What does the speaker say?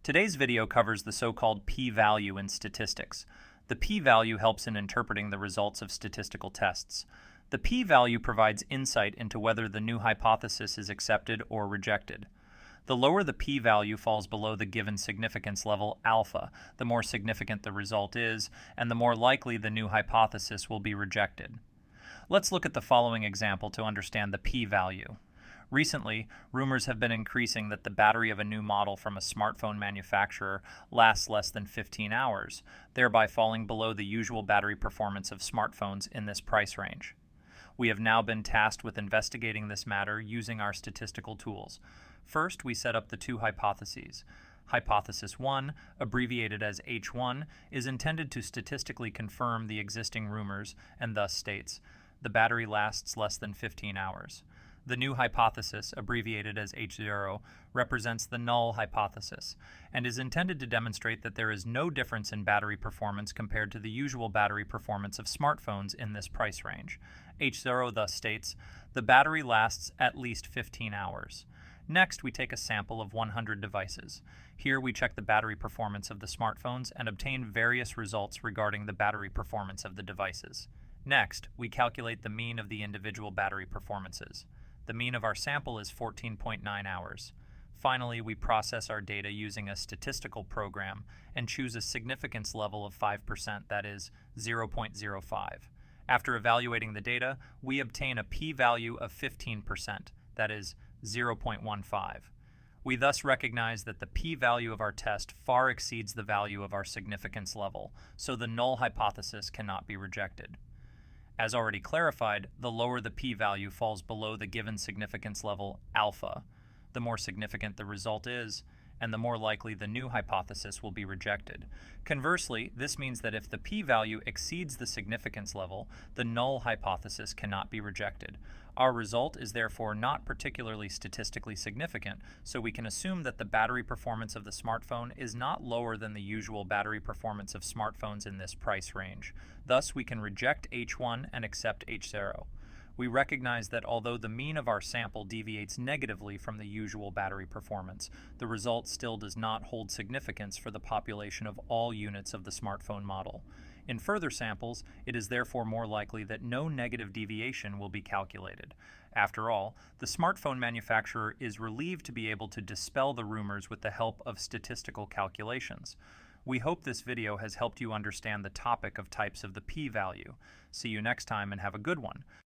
Today's video covers the so-called p-value in statistics. The p-value helps in interpreting the results of statistical tests. The p-value provides insight into whether the new hypothesis is accepted or rejected. The lower the p-value falls below the given significance level alpha, the more significant the result is, and the more likely the new hypothesis will be rejected. Let's look at the following example to understand the p-value. Recently, rumors have been increasing that the battery of a new model from a smartphone manufacturer lasts less than 15 hours, thereby falling below the usual battery performance of smartphones in this price range. We have now been tasked with investigating this matter using our statistical tools. First, we set up the two hypotheses. Hypothesis 1, abbreviated as H1, is intended to statistically confirm the existing rumors and thus states, the battery lasts less than 15 hours. The new hypothesis, abbreviated as H0, represents the null hypothesis and is intended to demonstrate that there is no difference in battery performance compared to the usual battery performance of smartphones in this price range. H0 thus states, the battery lasts at least 15 hours. Next, we take a sample of 100 devices. Here we check the battery performance of the smartphones and obtain various results regarding the battery performance of the devices. Next, we calculate the mean of the individual battery performances. The mean of our sample is 14.9 hours. Finally, we process our data using a statistical program and choose a significance level of 5%, that is 0.05. After evaluating the data, we obtain a p-value of 15%, that is 0.15. We thus recognize that the p-value of our test far exceeds the value of our significance level, so the null hypothesis cannot be rejected. As already clarified, the lower the p-value falls below the given significance level alpha, the more significant the result is, and the more likely the new hypothesis will be rejected. Conversely, this means that if the p-value exceeds the significance level, the null hypothesis cannot be rejected. Our result is therefore not particularly statistically significant, so we can assume that the battery performance of the smartphone is not lower than the usual battery performance of smartphones in this price range. Thus, we can reject H1 and accept H0. We recognize that although the mean of our sample deviates negatively from the usual battery performance, the result still does not hold significance for the population of all units of the smartphone model. In further samples, it is therefore more likely that no negative deviation will be calculated. After all, the smartphone manufacturer is relieved to be able to dispel the rumors with the help of statistical calculations. We hope this video has helped you understand the topic of types of the p-value. See you next time and have a good one.